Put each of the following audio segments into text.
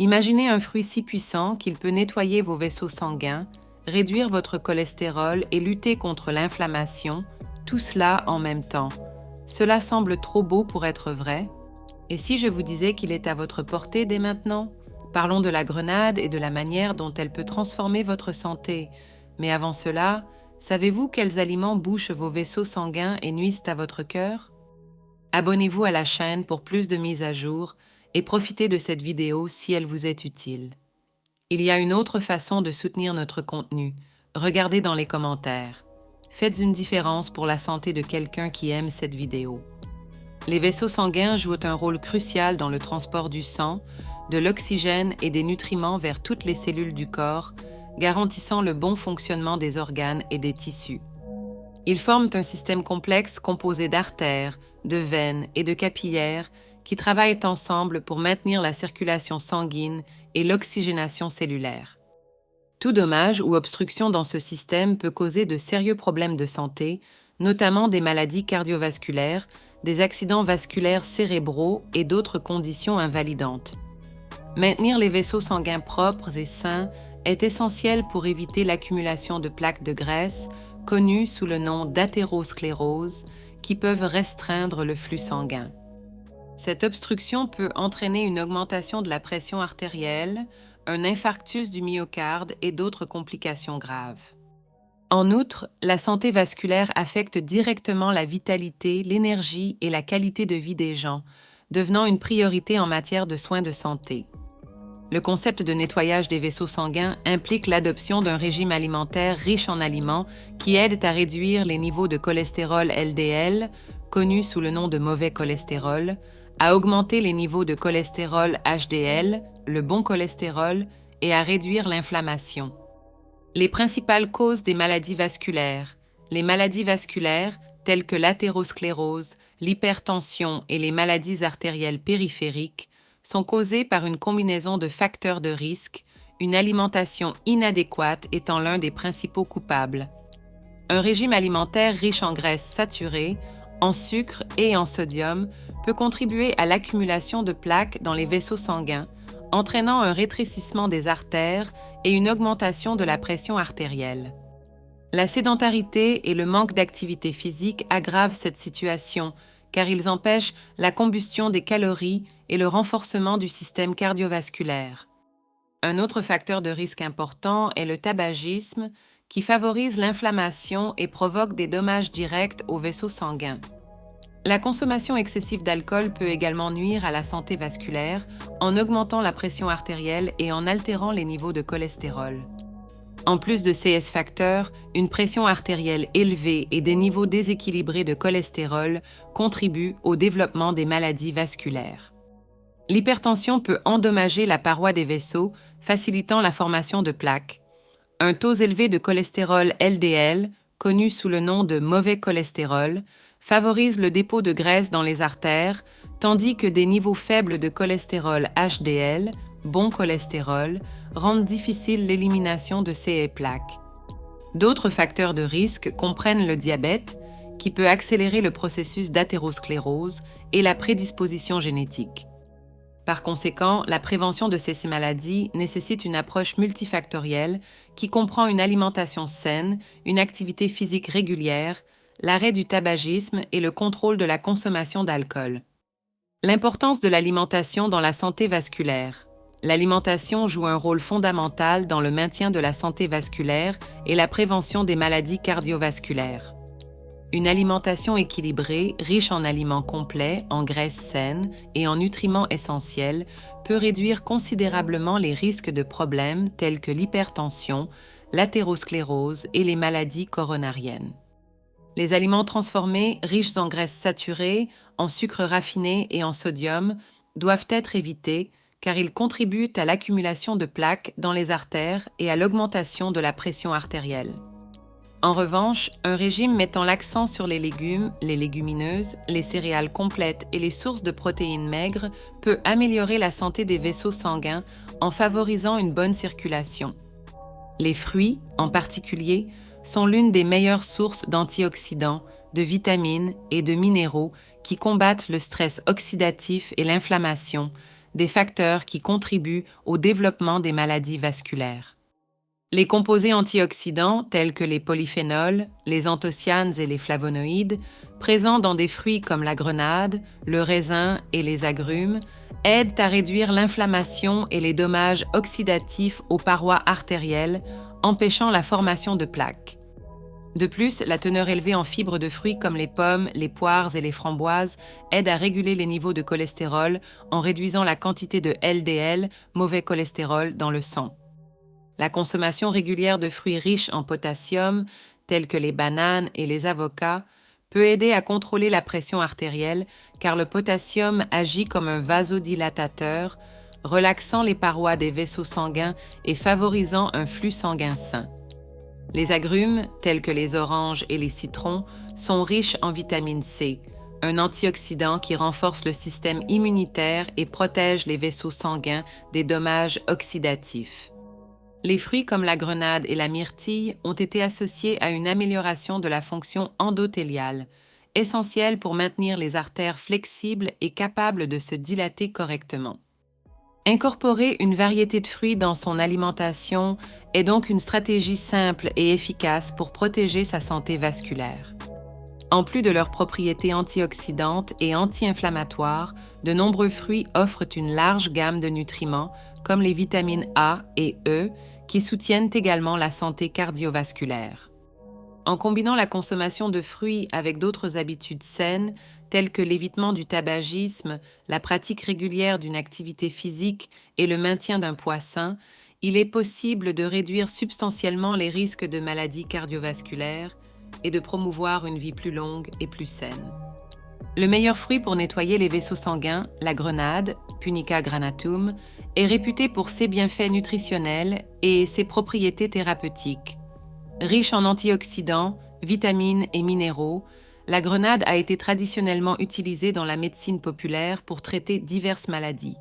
Imaginez un fruit si puissant qu'il peut nettoyer vos vaisseaux sanguins, réduire votre cholestérol et lutter contre l'inflammation, tout cela en même temps. Cela semble trop beau pour être vrai. Et si je vous disais qu'il est à votre portée dès maintenant? Parlons de la grenade et de la manière dont elle peut transformer votre santé. Mais avant cela, savez-vous quels aliments bouchent vos vaisseaux sanguins et nuisent à votre cœur? Abonnez-vous à la chaîne pour plus de mises à jour et profitez de cette vidéo si elle vous est utile. Il y a une autre façon de soutenir notre contenu. Regardez dans les commentaires. Faites une différence pour la santé de quelqu'un qui aime cette vidéo. Les vaisseaux sanguins jouent un rôle crucial dans le transport du sang, de l'oxygène et des nutriments vers toutes les cellules du corps, garantissant le bon fonctionnement des organes et des tissus. Ils forment un système complexe composé d'artères, de veines et de capillaires qui travaillent ensemble pour maintenir la circulation sanguine et l'oxygénation cellulaire. Tout dommage ou obstruction dans ce système peut causer de sérieux problèmes de santé, notamment des maladies cardiovasculaires, des accidents vasculaires cérébraux et d'autres conditions invalidantes. Maintenir les vaisseaux sanguins propres et sains est essentiel pour éviter l'accumulation de plaques de graisse, connues sous le nom d'athérosclérose, qui peuvent restreindre le flux sanguin. Cette obstruction peut entraîner une augmentation de la pression artérielle, un infarctus du myocarde et d'autres complications graves. En outre, la santé vasculaire affecte directement la vitalité, l'énergie et la qualité de vie des gens, devenant une priorité en matière de soins de santé. Le concept de nettoyage des vaisseaux sanguins implique l'adoption d'un régime alimentaire riche en aliments qui aident à réduire les niveaux de cholestérol LDL, connu sous le nom de mauvais cholestérol, à augmenter les niveaux de cholestérol HDL, le bon cholestérol, et à réduire l'inflammation. Les principales causes des maladies vasculaires. Les maladies vasculaires, telles que l'athérosclérose, l'hypertension et les maladies artérielles périphériques, sont causées par une combinaison de facteurs de risque, une alimentation inadéquate étant l'un des principaux coupables. Un régime alimentaire riche en graisses saturées, en sucre et en sodium peut contribuer à l'accumulation de plaques dans les vaisseaux sanguins, entraînant un rétrécissement des artères et une augmentation de la pression artérielle. La sédentarité et le manque d'activité physique aggravent cette situation, car ils empêchent la combustion des calories et le renforcement du système cardiovasculaire. Un autre facteur de risque important est le tabagisme, qui favorise l'inflammation et provoque des dommages directs aux vaisseaux sanguins. La consommation excessive d'alcool peut également nuire à la santé vasculaire en augmentant la pression artérielle et en altérant les niveaux de cholestérol. En plus de ces facteurs, une pression artérielle élevée et des niveaux déséquilibrés de cholestérol contribuent au développement des maladies vasculaires. L'hypertension peut endommager la paroi des vaisseaux, facilitant la formation de plaques. Un taux élevé de cholestérol LDL, connu sous le nom de mauvais cholestérol, favorise le dépôt de graisse dans les artères, tandis que des niveaux faibles de cholestérol HDL, bon cholestérol, rendent difficile l'élimination de ces plaques. D'autres facteurs de risque comprennent le diabète, qui peut accélérer le processus d'athérosclérose, et la prédisposition génétique. Par conséquent, la prévention de ces maladies nécessite une approche multifactorielle qui comprend une alimentation saine, une activité physique régulière, l'arrêt du tabagisme et le contrôle de la consommation d'alcool. L'importance de l'alimentation dans la santé vasculaire. L'alimentation joue un rôle fondamental dans le maintien de la santé vasculaire et la prévention des maladies cardiovasculaires. Une alimentation équilibrée, riche en aliments complets, en graisses saines et en nutriments essentiels peut réduire considérablement les risques de problèmes tels que l'hypertension, l'athérosclérose et les maladies coronariennes. Les aliments transformés, riches en graisses saturées, en sucre raffiné et en sodium, doivent être évités car ils contribuent à l'accumulation de plaques dans les artères et à l'augmentation de la pression artérielle. En revanche, un régime mettant l'accent sur les légumes, les légumineuses, les céréales complètes et les sources de protéines maigres peut améliorer la santé des vaisseaux sanguins en favorisant une bonne circulation. Les fruits, en particulier, sont l'une des meilleures sources d'antioxydants, de vitamines et de minéraux qui combattent le stress oxydatif et l'inflammation, des facteurs qui contribuent au développement des maladies vasculaires. Les composés antioxydants tels que les polyphénols, les anthocyanes et les flavonoïdes, présents dans des fruits comme la grenade, le raisin et les agrumes, aident à réduire l'inflammation et les dommages oxydatifs aux parois artérielles, empêchant la formation de plaques. De plus, la teneur élevée en fibres de fruits comme les pommes, les poires et les framboises aide à réguler les niveaux de cholestérol en réduisant la quantité de LDL, mauvais cholestérol, dans le sang. La consommation régulière de fruits riches en potassium, tels que les bananes et les avocats, peut aider à contrôler la pression artérielle car le potassium agit comme un vasodilatateur, relaxant les parois des vaisseaux sanguins et favorisant un flux sanguin sain. Les agrumes, tels que les oranges et les citrons, sont riches en vitamine C, un antioxydant qui renforce le système immunitaire et protège les vaisseaux sanguins des dommages oxydatifs. Les fruits comme la grenade et la myrtille ont été associés à une amélioration de la fonction endothéliale, essentielle pour maintenir les artères flexibles et capables de se dilater correctement. Incorporer une variété de fruits dans son alimentation est donc une stratégie simple et efficace pour protéger sa santé vasculaire. En plus de leurs propriétés antioxydantes et anti-inflammatoires, de nombreux fruits offrent une large gamme de nutriments comme les vitamines A et E qui soutiennent également la santé cardiovasculaire. En combinant la consommation de fruits avec d'autres habitudes saines, telles que l'évitement du tabagisme, la pratique régulière d'une activité physique et le maintien d'un poids sain, il est possible de réduire substantiellement les risques de maladies cardiovasculaires et de promouvoir une vie plus longue et plus saine. Le meilleur fruit pour nettoyer les vaisseaux sanguins, la grenade, Punica granatum, est réputé pour ses bienfaits nutritionnels et ses propriétés thérapeutiques. Riche en antioxydants, vitamines et minéraux, la grenade a été traditionnellement utilisée dans la médecine populaire pour traiter diverses maladies.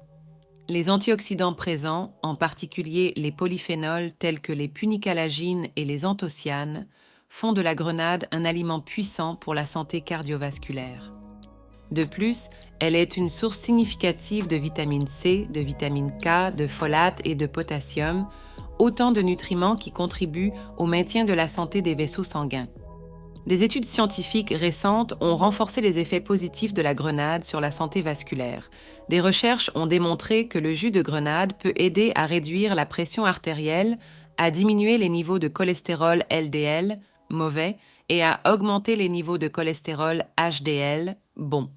Les antioxydants présents, en particulier les polyphénols tels que les punicalagines et les anthocyanes, font de la grenade un aliment puissant pour la santé cardiovasculaire. De plus, elle est une source significative de vitamine C, de vitamine K, de folate et de potassium, autant de nutriments qui contribuent au maintien de la santé des vaisseaux sanguins. Des études scientifiques récentes ont renforcé les effets positifs de la grenade sur la santé vasculaire. Des recherches ont démontré que le jus de grenade peut aider à réduire la pression artérielle, à diminuer les niveaux de cholestérol LDL, mauvais, et à augmenter les niveaux de cholestérol HDL, bon.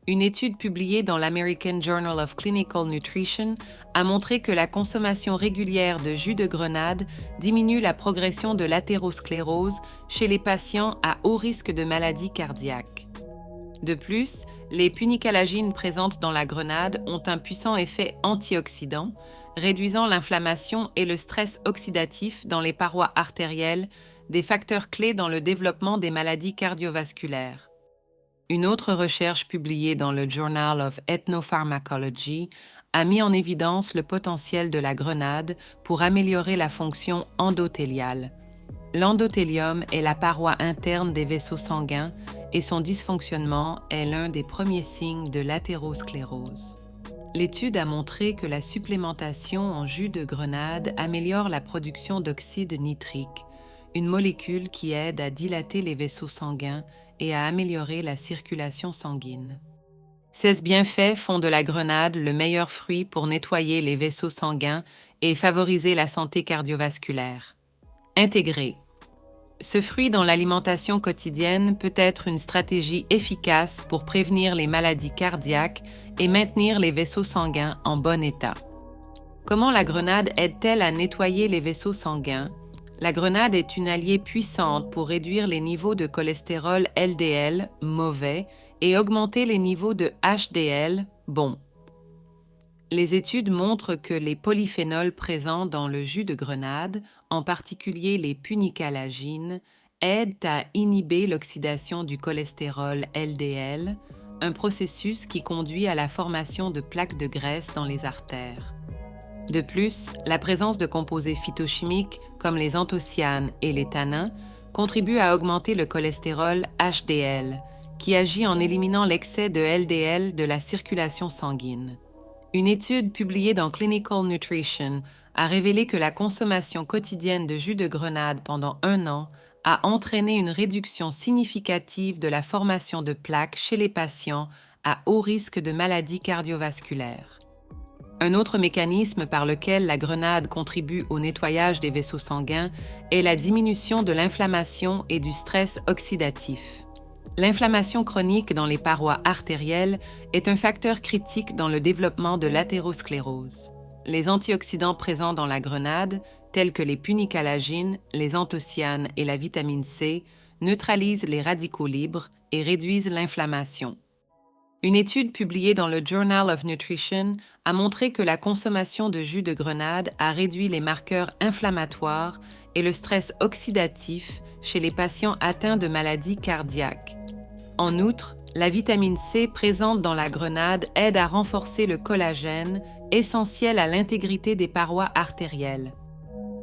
Une étude publiée dans l'American Journal of Clinical Nutrition a montré que la consommation régulière de jus de grenade diminue la progression de l'athérosclérose chez les patients à haut risque de maladies cardiaques. De plus, les punicalagines présentes dans la grenade ont un puissant effet antioxydant, réduisant l'inflammation et le stress oxydatif dans les parois artérielles, des facteurs clés dans le développement des maladies cardiovasculaires. Une autre recherche publiée dans le Journal of Ethnopharmacology a mis en évidence le potentiel de la grenade pour améliorer la fonction endothéliale. L'endothélium est la paroi interne des vaisseaux sanguins et son dysfonctionnement est l'un des premiers signes de l'athérosclérose. L'étude a montré que la supplémentation en jus de grenade améliore la production d'oxyde nitrique, une molécule qui aide à dilater les vaisseaux sanguins et à améliorer la circulation sanguine. Ces bienfaits font de la grenade le meilleur fruit pour nettoyer les vaisseaux sanguins et favoriser la santé cardiovasculaire. Intégrer. Ce fruit dans l'alimentation quotidienne peut être une stratégie efficace pour prévenir les maladies cardiaques et maintenir les vaisseaux sanguins en bon état. Comment la grenade aide-t-elle à nettoyer les vaisseaux sanguins? La grenade est une alliée puissante pour réduire les niveaux de cholestérol LDL, mauvais, et augmenter les niveaux de HDL, bon. Les études montrent que les polyphénols présents dans le jus de grenade, en particulier les punicalagines, aident à inhiber l'oxydation du cholestérol LDL, un processus qui conduit à la formation de plaques de graisse dans les artères. De plus, la présence de composés phytochimiques comme les anthocyanes et les tannins contribue à augmenter le cholestérol HDL, qui agit en éliminant l'excès de LDL de la circulation sanguine. Une étude publiée dans Clinical Nutrition a révélé que la consommation quotidienne de jus de grenade pendant 1 an a entraîné une réduction significative de la formation de plaques chez les patients à haut risque de maladies cardiovasculaires. Un autre mécanisme par lequel la grenade contribue au nettoyage des vaisseaux sanguins est la diminution de l'inflammation et du stress oxydatif. L'inflammation chronique dans les parois artérielles est un facteur critique dans le développement de l'athérosclérose. Les antioxydants présents dans la grenade, tels que les punicalagines, les anthocyanes et la vitamine C, neutralisent les radicaux libres et réduisent l'inflammation. Une étude publiée dans le Journal of Nutrition a montré que la consommation de jus de grenade a réduit les marqueurs inflammatoires et le stress oxydatif chez les patients atteints de maladies cardiaques. En outre, la vitamine C présente dans la grenade aide à renforcer le collagène, essentiel à l'intégrité des parois artérielles.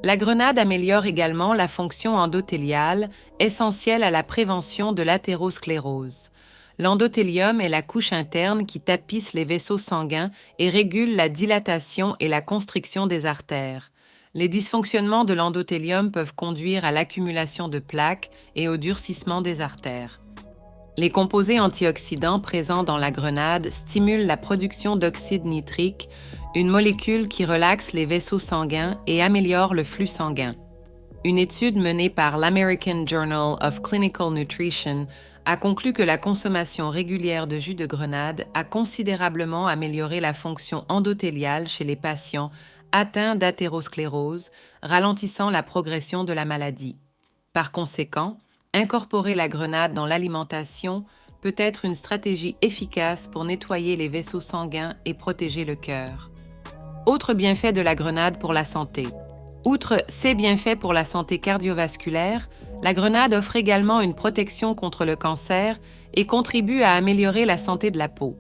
La grenade améliore également la fonction endothéliale, essentielle à la prévention de l'athérosclérose. L'endothélium est la couche interne qui tapisse les vaisseaux sanguins et régule la dilatation et la constriction des artères. Les dysfonctionnements de l'endothélium peuvent conduire à l'accumulation de plaques et au durcissement des artères. Les composés antioxydants présents dans la grenade stimulent la production d'oxyde nitrique, une molécule qui relaxe les vaisseaux sanguins et améliore le flux sanguin. Une étude menée par l'American Journal of Clinical Nutrition a conclu que la consommation régulière de jus de grenade a considérablement amélioré la fonction endothéliale chez les patients atteints d'athérosclérose, ralentissant la progression de la maladie. Par conséquent, incorporer la grenade dans l'alimentation peut être une stratégie efficace pour nettoyer les vaisseaux sanguins et protéger le cœur. Autre bienfait de la grenade pour la santé. Outre ses bienfaits pour la santé cardiovasculaire, la grenade offre également une protection contre le cancer et contribue à améliorer la santé de la peau.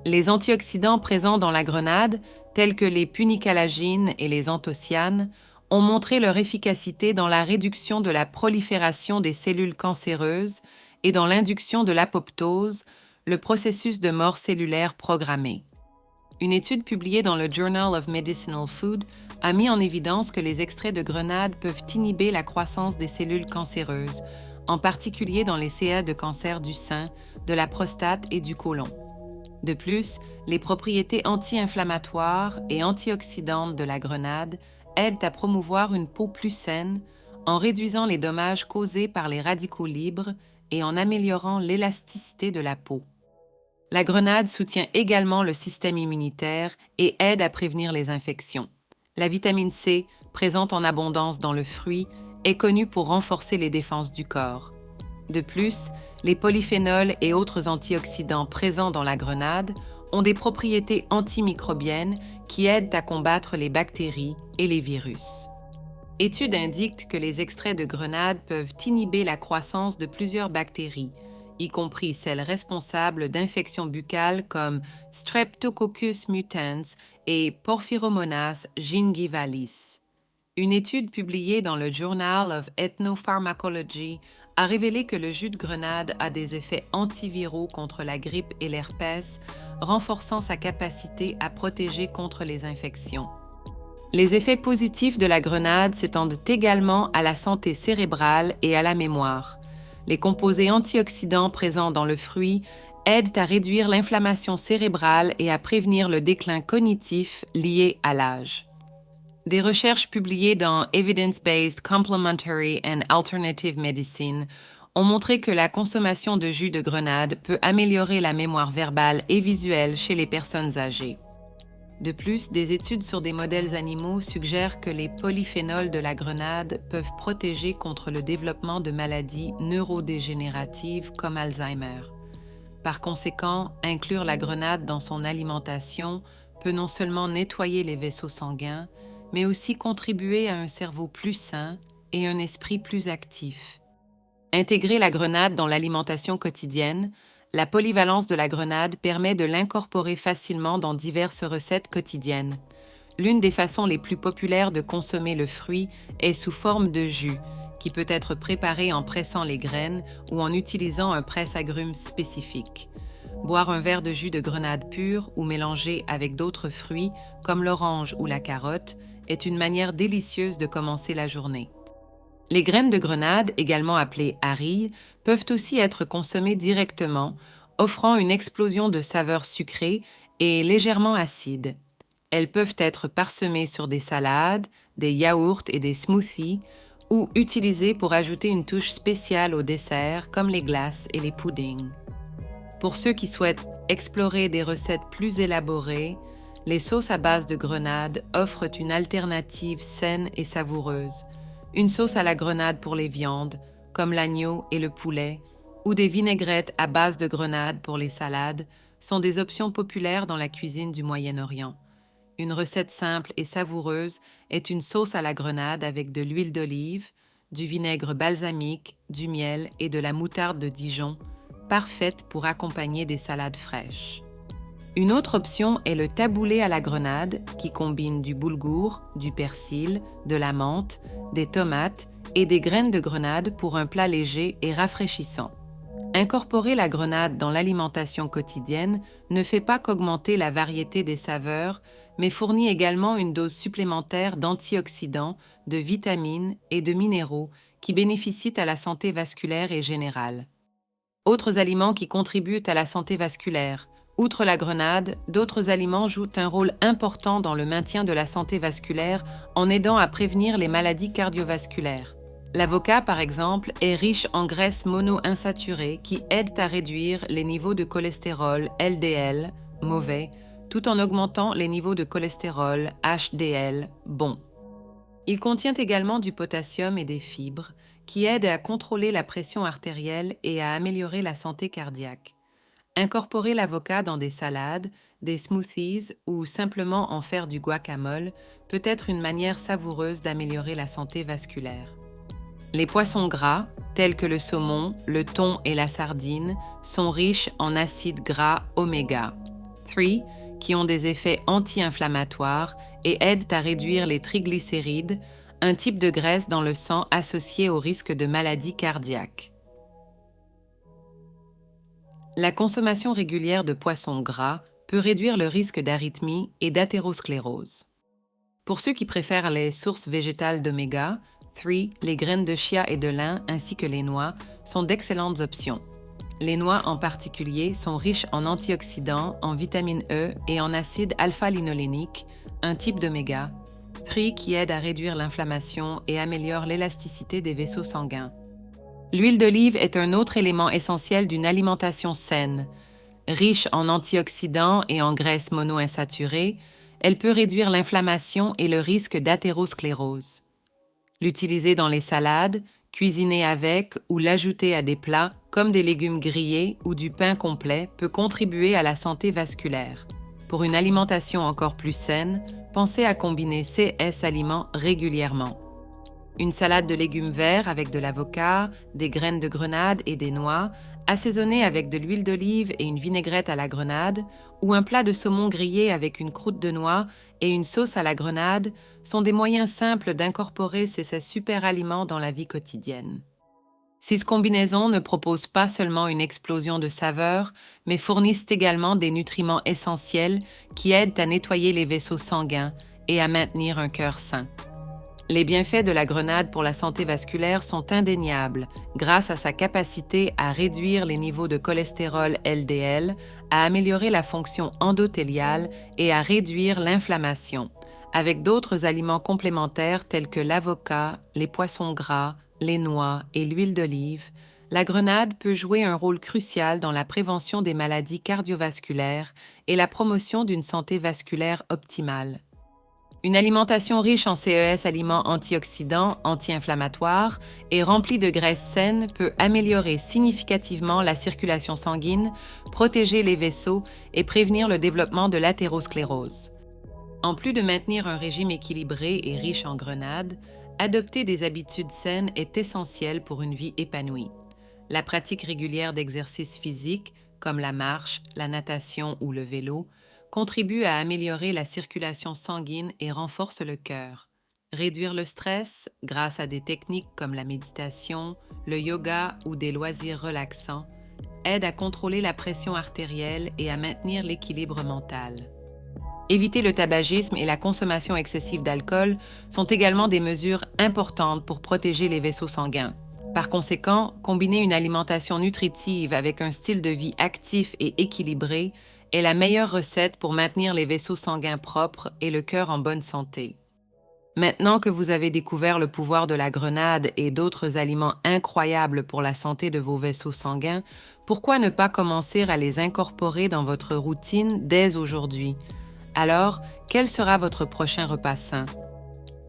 Les antioxydants présents dans la grenade, tels que les punicalagines et les anthocyanes, ont montré leur efficacité dans la réduction de la prolifération des cellules cancéreuses et dans l'induction de l'apoptose, le processus de mort cellulaire programmée. Une étude publiée dans le Journal of Medicinal Food a mis en évidence que les extraits de grenade peuvent inhiber la croissance des cellules cancéreuses, en particulier dans les CA de cancer du sein, de la prostate et du côlon. De plus, les propriétés anti-inflammatoires et antioxydantes de la grenade aident à promouvoir une peau plus saine en réduisant les dommages causés par les radicaux libres et en améliorant l'élasticité de la peau. La grenade soutient également le système immunitaire et aide à prévenir les infections. La vitamine C, présente en abondance dans le fruit, est connue pour renforcer les défenses du corps. De plus, les polyphénols et autres antioxydants présents dans la grenade ont des propriétés antimicrobiennes qui aident à combattre les bactéries et les virus. Études indiquent que les extraits de grenade peuvent inhiber la croissance de plusieurs bactéries, y compris celles responsables d'infections buccales comme Streptococcus mutans et Porphyromonas gingivalis. Une étude publiée dans le Journal of Ethnopharmacology a révélé que le jus de grenade a des effets antiviraux contre la grippe et l'herpès, renforçant sa capacité à protéger contre les infections. Les effets positifs de la grenade s'étendent également à la santé cérébrale et à la mémoire. Les composés antioxydants présents dans le fruit aident à réduire l'inflammation cérébrale et à prévenir le déclin cognitif lié à l'âge. Des recherches publiées dans Evidence-Based Complementary and Alternative Medicine ont montré que la consommation de jus de grenade peut améliorer la mémoire verbale et visuelle chez les personnes âgées. De plus, des études sur des modèles animaux suggèrent que les polyphénols de la grenade peuvent protéger contre le développement de maladies neurodégénératives comme Alzheimer. Par conséquent, inclure la grenade dans son alimentation peut non seulement nettoyer les vaisseaux sanguins, mais aussi contribuer à un cerveau plus sain et un esprit plus actif. Intégrer la grenade dans l'alimentation quotidienne, la polyvalence de la grenade permet de l'incorporer facilement dans diverses recettes quotidiennes. L'une des façons les plus populaires de consommer le fruit est sous forme de jus, qui peut être préparé en pressant les graines ou en utilisant un presse-agrumes spécifique. boire un verre de jus de grenade pur ou mélangé avec d'autres fruits comme l'orange ou la carotte est une manière délicieuse de commencer la journée. Les graines de grenade, également appelées harilles, peuvent aussi être consommées directement, offrant une explosion de saveurs sucrées et légèrement acides. Elles peuvent être parsemées sur des salades, des yaourts et des smoothies, ou utilisées pour ajouter une touche spéciale au dessert comme les glaces et les puddings. Pour ceux qui souhaitent explorer des recettes plus élaborées, les sauces à base de grenade offrent une alternative saine et savoureuse. Une sauce à la grenade pour les viandes, comme l'agneau et le poulet, ou des vinaigrettes à base de grenade pour les salades, sont des options populaires dans la cuisine du Moyen-Orient. Une recette simple et savoureuse est une sauce à la grenade avec de l'huile d'olive, du vinaigre balsamique, du miel et de la moutarde de Dijon, parfaite pour accompagner des salades fraîches. Une autre option est le taboulé à la grenade qui combine du boulgour, du persil, de la menthe, des tomates et des graines de grenade pour un plat léger et rafraîchissant. Incorporer la grenade dans l'alimentation quotidienne ne fait pas qu'augmenter la variété des saveurs, mais fournit également une dose supplémentaire d'antioxydants, de vitamines et de minéraux qui bénéficient à la santé vasculaire et générale. Autres aliments qui contribuent à la santé vasculaire. Outre la grenade, d'autres aliments jouent un rôle important dans le maintien de la santé vasculaire en aidant à prévenir les maladies cardiovasculaires. L'avocat, par exemple, est riche en graisses monoinsaturées qui aident à réduire les niveaux de cholestérol LDL, mauvais, tout en augmentant les niveaux de cholestérol HDL, bon. Il contient également du potassium et des fibres qui aident à contrôler la pression artérielle et à améliorer la santé cardiaque. Incorporer l'avocat dans des salades, des smoothies ou simplement en faire du guacamole peut être une manière savoureuse d'améliorer la santé vasculaire. Les poissons gras, tels que le saumon, le thon et la sardine, sont riches en acides gras oméga 3 qui ont des effets anti-inflammatoires et aident à réduire les triglycérides, un type de graisse dans le sang associé au risque de maladies cardiaques. La consommation régulière de poissons gras peut réduire le risque d'arythmie et d'athérosclérose. Pour ceux qui préfèrent les sources végétales d'oméga 3, les graines de chia et de lin ainsi que les noix sont d'excellentes options. Les noix en particulier sont riches en antioxydants, en vitamine E et en acide alpha-linolénique, un type d'oméga 3 qui aide à réduire l'inflammation et améliore l'élasticité des vaisseaux sanguins. L'huile d'olive est un autre élément essentiel d'une alimentation saine. Riche en antioxydants et en graisses monoinsaturées, elle peut réduire l'inflammation et le risque d'athérosclérose. L'utiliser dans les salades, cuisiner avec ou l'ajouter à des plats comme des légumes grillés ou du pain complet peut contribuer à la santé vasculaire. Pour une alimentation encore plus saine, pensez à combiner CS aliments régulièrement. Une salade de légumes verts avec de l'avocat, des graines de grenade et des noix, assaisonnée avec de l'huile d'olive et une vinaigrette à la grenade, ou un plat de saumon grillé avec une croûte de noix et une sauce à la grenade sont des moyens simples d'incorporer ces super aliments dans la vie quotidienne. Ces combinaisons ne proposent pas seulement une explosion de saveurs, mais fournissent également des nutriments essentiels qui aident à nettoyer les vaisseaux sanguins et à maintenir un cœur sain. Les bienfaits de la grenade pour la santé vasculaire sont indéniables grâce à sa capacité à réduire les niveaux de cholestérol LDL, à améliorer la fonction endothéliale et à réduire l'inflammation. Avec d'autres aliments complémentaires tels que l'avocat, les poissons gras, les noix et l'huile d'olive, la grenade peut jouer un rôle crucial dans la prévention des maladies cardiovasculaires et la promotion d'une santé vasculaire optimale. Une alimentation riche en CES aliments antioxydants, anti-inflammatoires et remplie de graisses saines peut améliorer significativement la circulation sanguine, protéger les vaisseaux et prévenir le développement de l'athérosclérose. En plus de maintenir un régime équilibré et riche en grenades, adopter des habitudes saines est essentiel pour une vie épanouie. La pratique régulière d'exercices physiques, comme la marche, la natation ou le vélo, contribue à améliorer la circulation sanguine et renforce le cœur. Réduire le stress, grâce à des techniques comme la méditation, le yoga ou des loisirs relaxants, aide à contrôler la pression artérielle et à maintenir l'équilibre mental. Éviter le tabagisme et la consommation excessive d'alcool sont également des mesures importantes pour protéger les vaisseaux sanguins. Par conséquent, combiner une alimentation nutritive avec un style de vie actif et équilibré est la meilleure recette pour maintenir les vaisseaux sanguins propres et le cœur en bonne santé. Maintenant que vous avez découvert le pouvoir de la grenade et d'autres aliments incroyables pour la santé de vos vaisseaux sanguins, pourquoi ne pas commencer à les incorporer dans votre routine dès aujourd'hui? Alors, quel sera votre prochain repas sain?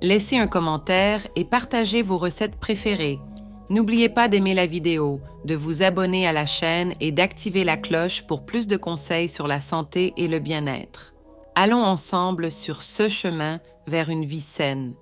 Laissez un commentaire et partagez vos recettes préférées. N'oubliez pas d'aimer la vidéo, de vous abonner à la chaîne et d'activer la cloche pour plus de conseils sur la santé et le bien-être. Allons ensemble sur ce chemin vers une vie saine.